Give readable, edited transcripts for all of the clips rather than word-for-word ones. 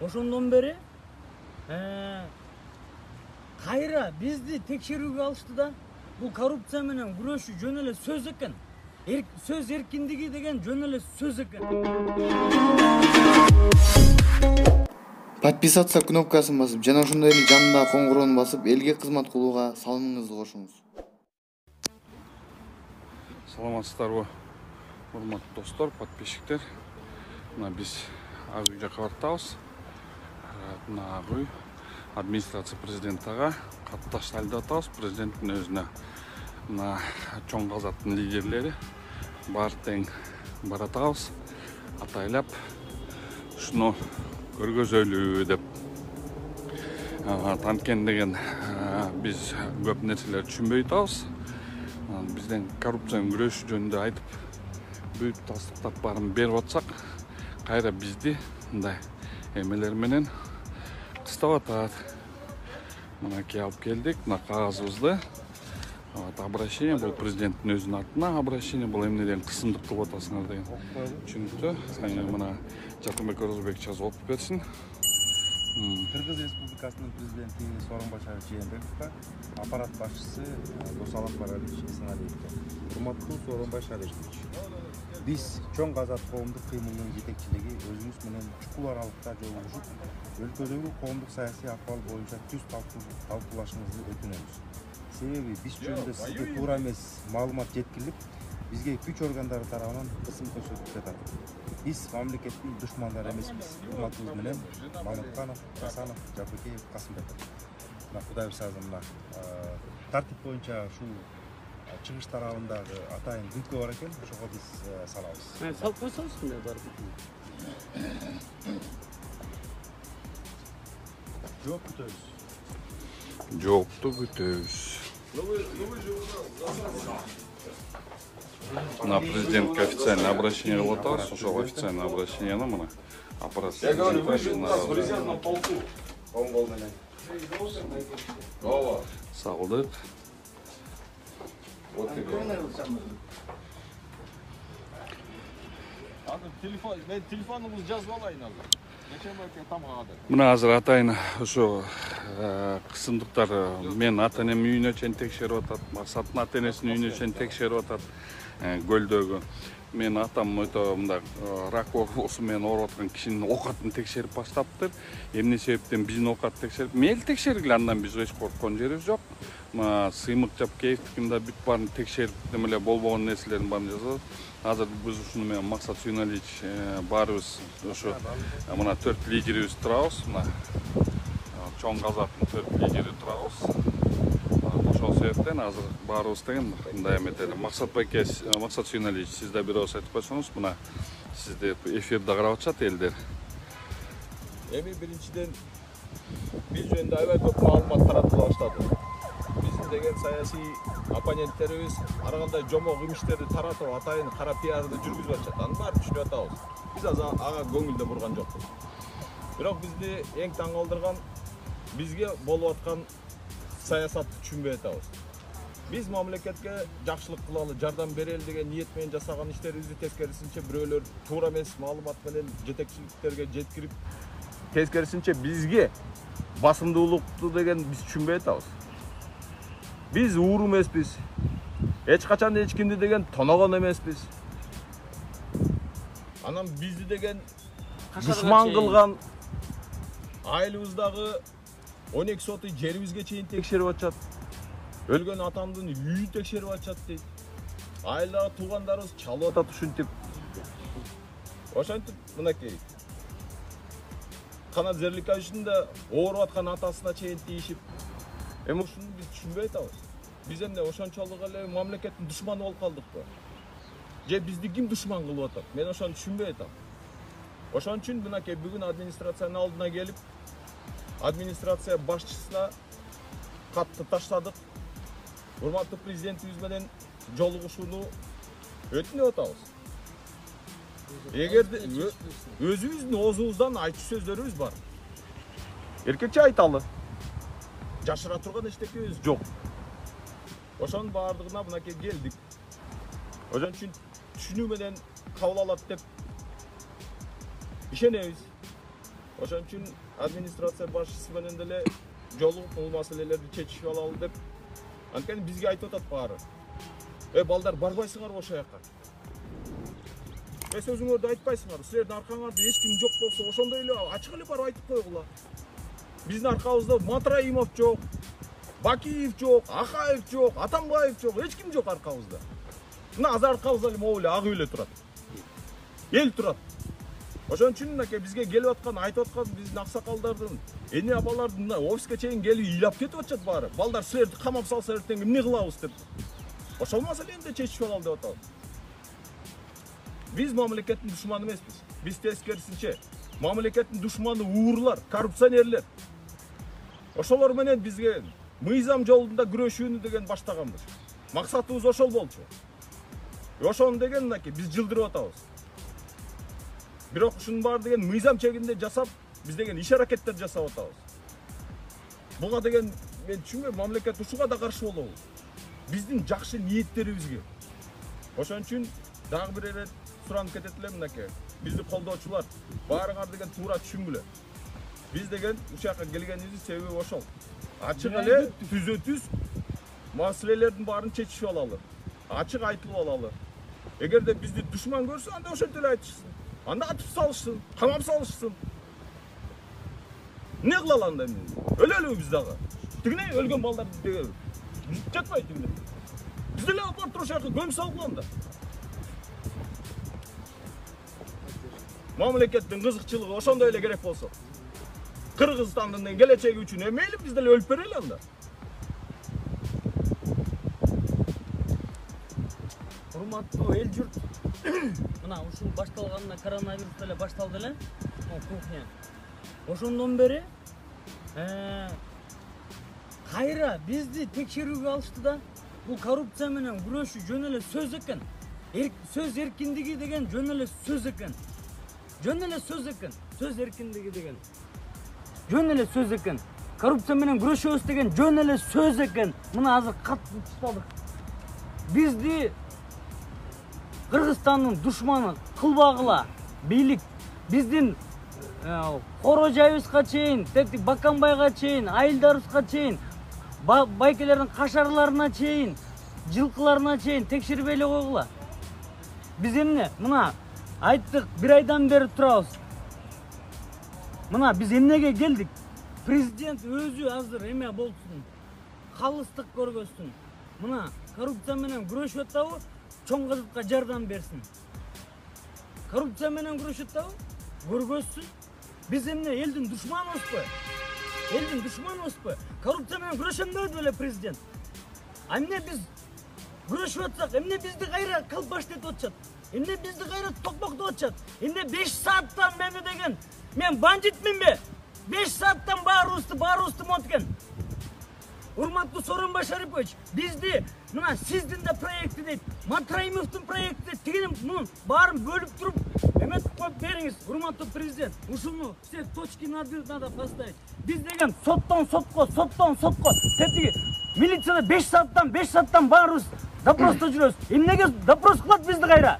Ошондон бери кайра бизди текшерүүгө алышты да. Бул коррупция менен күрөшүү жөн эле сөз экен. Сөз эркиндиги деген жөн эле сөз экен. Подписаться кнопкасын басып, жана ошондой эле жанындагы коңгуроonu басып, элге кызмат кылууга салымыңызды кошуңуз. Саламатсыздарбы, урматтуу достор, подписчиктер. Мына биз Ак үй жака бартабыз. Мына Ак үй администрация президентага кат ташталды деп атабыз. Президенттин өзүнө мына чоң казаттын лидерлери баары тең баратабыз. Атайлап ушуну көргөзөлүү деп танткен деген биз көп нерселерди түшүнбөй атабыз. Бизден коррупцияны күрөшүү жөнүндө айтып бүт тастыктап баарын берип атсак, кайра бизди мындай эмелер менен кыстап атат. Мынакей алып келдик, мына кагазыбызды. Обращение бул президенттин өзүнүн атына обращение, бул эмнеден кысымдык кылып атасыңар деген. Түшүнүктүү. Мына Жакынбек Орозбек жазып окуп берсин. Кыргыз Республикасынын президенти Сооронбай Жээнбековго аппарат башчысы Досалов Баралевич Исеналиевге. Урматтуу Сооронбай Шарипович, биз чоң казат коомдук кыймылынын жетекчилиги өзүңүз менен чукул аралыкта жолугушуп, өлкөдөгү коомдук саясий акыбал боюнча түз талкуулашыңызды өтүнөбүз. Себеби биз жөнүндө сизге туура эмес маалымат жеткирилип, бизге күч органдары тарабынан кысым көрсөтүлүп жатат. Биз мамлекеттин душмандары эмеспиз. Урматыбыз менен Мамытканов, Гасанов, Жапекеев, Касымбеков. Мына Кудай сазы мына тартип боюнча ушул чыгыш тарабындагы атайын бүткө бар экен, ошого биз салабыз. Салып койсоңуз мындай бар. Жооп күтөбүз. Жоопту күтөбүз. Мына президентке официальный обращение кылып атабыз. Ошол официальный обращениени мына аппарат Президенттин полку оң кол менен. салдык. Мен телефонуңузду жазып алайын азыр. Мына азыр атайын ошо кысымдыктар мен ата энем үйүнө чейин текшерип атат, Максаттын ата энесинин үйүнө чейин текшерип атат. Көлдөгү мен атам өтө мындай рак оорусу менен ооруп аткан кишинин оокатын текшерип баштаптыр. Эмне себептен биздин оокатты текшерип, мейли текшергиле, андан биз эч корккон жерибиз жок. Сыймык Жапкеевдикин да бүт баарын текшерип эле болбогон нерселердин баарын жазабыз. Азыр биз ушуну менен Максат Сүйналиевич баарыбыз ошо мына 4 лидерибиз турабыз. Мына чоң казаттын 4 лидери турабыз. Ошол себептен азыр баарыбыз деген мындай эметели. Максат Сүйналиевич, сиз да бир ооз айтып койсоңуз, мына сизди эфирде карап атышат элдер. Эми биринчиден биз жөнүндө аябай көп маалымат таратыла баштады. Биздин деген саясий оппоненттерибиз ар кандай жомок имиштерди таратып, атайын кара пиарды жүргүзүп атышат. Анын баарын түшүнүп атабыз. Биз ага көңүлдө бурган жокпуз. Бирок бизди эң таң калтырган бизге болуп аткан саясатты түшүнбөй атабыз. Биз мамлекетке жакшылык кылалы, жардам берели деген ниет менен жасаган иштерибизди тескерисинче бирөөлөр туура эмес маалымат менен жетекчиликтерге жеткирип, тескерисинче бизге басымдуулукту деген биз түшүнбөй атабыз. Биз ууру эмеспиз. Эч качан эч кимди деген тоногон эмеспиз. Анан бизди деген душман кылган айылыбыздагы 12 сотый жерибизге чейин текшерип атышат. Өлгөн атамдын үйүн текшерип атышат дейт. Айылдагы туугандарыбыз чалып атат ушинтип. Ошентип мынакей Канат Зерликовичтин да ооруп аткан атасына чейин тийишип, эми ушуну биз түшүнбөй атабыз. Биз эмне ошончолук эле мамлекеттин душманы болуп калдыкпы? Же бизди ким душман кылып атат? Мен ошону түшүнбөй атам. Ошон үчүн мынакей бүгүн администрациянын алдына келип, администрация башчысына катты таштадык. Урматтуу президентибиз менен жолугушууну өтүнүп атабыз. Эгерде өзүбүздүн оозубуздан айтчу сөздөрүбүз бар. Эркекче айталы. Жашыра турган эчтекебиз жок. Ошонун баардыгына мынакей келдик. Ошон үчүн түшүнүү менен кабыл алат деп ишенебиз. Ошон үчүн администрация башчысы менен деле жолугуп бул маселелерди чечишип алалы деп анткени бизге айтып атат баары. Балдар барбайсыңарбы ошол жака? Сөзүңөрдү айтпайсыңар. Силердин аркаңарда эч ким жок болсо, ошондой эле ачык эле барып айтып койгула. Биздин аркабызда Матраимов жок, Бакиев жок, Акаев жок, Атамбаев жок, эч ким жок аркабызда. Мына азыр аркабызда эле могу эле ак үй эле турат. Эл турат. Ошон үчүн мынакей бизге келип аткан, айтып аткан биздин аксакалдардын, эне апалардын офиске чейин келип ыйлап кетип атышат баары. Балдар силерди камап салса эртең эмне кылабыз деп. Ошол маселени да чечип алалы деп атабыз. Biz mamleketin düşmanı emesiz. Biz teskersinçe mamleketin düşmanı uğurlar, korrupsionerler. Oşolor menen bizge mыйзам жолунда күрөшүүнү деген баштаганбыз. Максатыбыз ошол болчу. Ошону деген мынакей биз жылдырып атабыз. Бирок ушунун баары деген мыйзам чегинде жасап, биз деген иш аракеттер жасап атабыз. Буга деген мен түшүнбөйм, мамлекет ушуга да каршы болобу. Биздин жакшы ниеттерибизге. Ошон үчүн дагы бир ирет суранып кетет элем мынакей. Бизди колдоочулар баарыңар деген туура түшүнгүлө. Биз деген ушакка келгенибиздин себеби ошол. Ачык эле түзө-түз маселелердин баарын чечишип алалы. Ачык айтылып алалы. Эгерде бизди душман көрсө, анда ошентип эле айтышсын. Анда атып салышсын, камап салышсын. Не кылалы анда эмне? Өлөлүбү биз дагы. Тигине өлгөн балдар деген жатпайт тигине. Биз деле алып барып ошакка көмүп салгыла анда. Мамлекеттин кызыкчылыгы ошондой эле керек болсо. Кыргызстандын келечеги үчүн мейли биз деле өлүп берели анда. Урматтуу эл журт. Мына ушул башталганына коронавирус деле башталды эле. Кухня. Ошондон бери кайра бизди текшерүүгө алышты да. Бул коррупция менен күрөшүү жөн эле сөз экен. Сөз эркиндиги деген жөн эле сөз экен. Жөн эле сөз экен. Сөз эркиндиги деген жөн эле сөз экен. Коррупция менен күрөшөбүз деген жөн эле сөз экен. Мына азыр катты туштадык. Бизди Кыргызстандын душманы кылбагыла бийлик. Биздин Хорожайыбызга чейин, Баканбайга чейин, айылдарыбызга чейин, байкелердин кашарларына чейин, жылкыларына чейин текшерип эле койгула. Биз эмне? Мына айттык, бир айдан бери турабыз. Мына биз эмнеге келдик? Президент өзү азыр эме болсун, калыстык көргөзсүн. Мына коррупция менен күрөшүп атабы, чоң кызыкка жардам берсин. Коррупция менен күрөшүп атабы, көргөзсүн. Биз эмне элдин душманыбызбы? Элдин душманыбызбы? Коррупция менен күрөшөм деп эле президент. А эмне биз күрөшүп атсак, эмне бизди кайра калпаштетип атышат? Эмне бизди кайра токмоктоп атышат? Эмне 5 сааттан мени деген мен бандитминби? 5 сааттан баарыбызды моткен. Урматтуу Сооронбай Шарипович, бизди мына сиздин да проекти дейт, Матраимовдун проекти дейт, тигинин мунун баарын бөлүп туруп эметип коюп бериңиз. Урматтуу президент, ушуну все точки над «и» надо поставить. Биз деген соттон сотко, тетиги милицияда 5 сааттан баарыбыз допросто жүрөбүз. Эмнеге допрос кылат бизди кайра?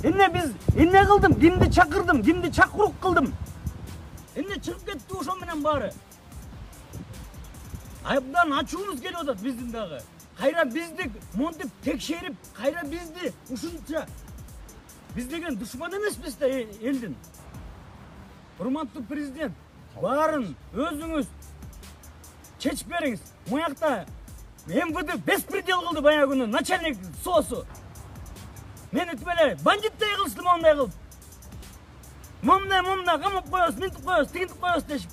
Эмне биз эмне кылдым? Кимди чакырдым? Кимди чакырук кылдым? Эмне чыгып кетти ошо менен баары? Айыптан ачуубуз келип атат биздин дагы. Кайра бизди монтип текшерип, кайра бизди ушунча биз деген душман эмеспиз да элдин. Урматтуу президент, баарын өзүңүз чечип бериңиз. Муякта МВД беспредел кылды баягы күнү начальник СОСу. Мен өтүп эле бандиттей кылышты мондай кылып. Момдай камап коебуз, мынтип коебуз, тигинтип коебуз дешип.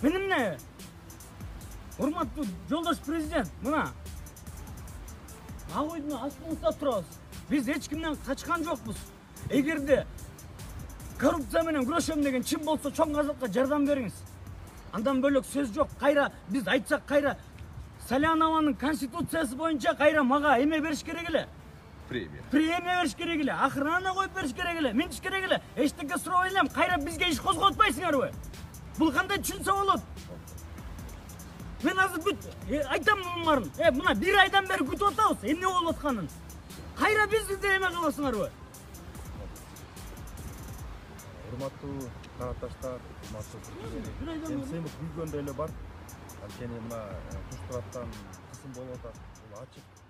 Мен эмне? Урматтуу жолдош президент, мына ак үйдүн астында турабыз. Биз эч кимден качкан жокпуз. Эгерде коррупция менен күрөшөм деген чын болсо чоң казакка жардам бериңиз. Андан бөлөк сөз жок. Кайра биз айтсак кайра Салянованын конституциясы боюнча кайра мага эме бериш керек эле. Премия бериш керек эле. Охрана коюп бериш керек эле. Минтиш керек эле. Эчтеке сурабай элем. Кайра бизге иш козготпайсыңарбы? Бул кандай түшүнсө болот? Мен азыр бүт айтам мунун. Мына бир айдан бери күтүп атабыз. Эмне болуп атканын. Кайра бизди эме кыласыңарбы? урматтуу тарапташтар, урматтуу түркүлөр, эми сыймык күйгөндөр эле бар. Анткени мына туш тараптан кысым болуп атат. Бул ачык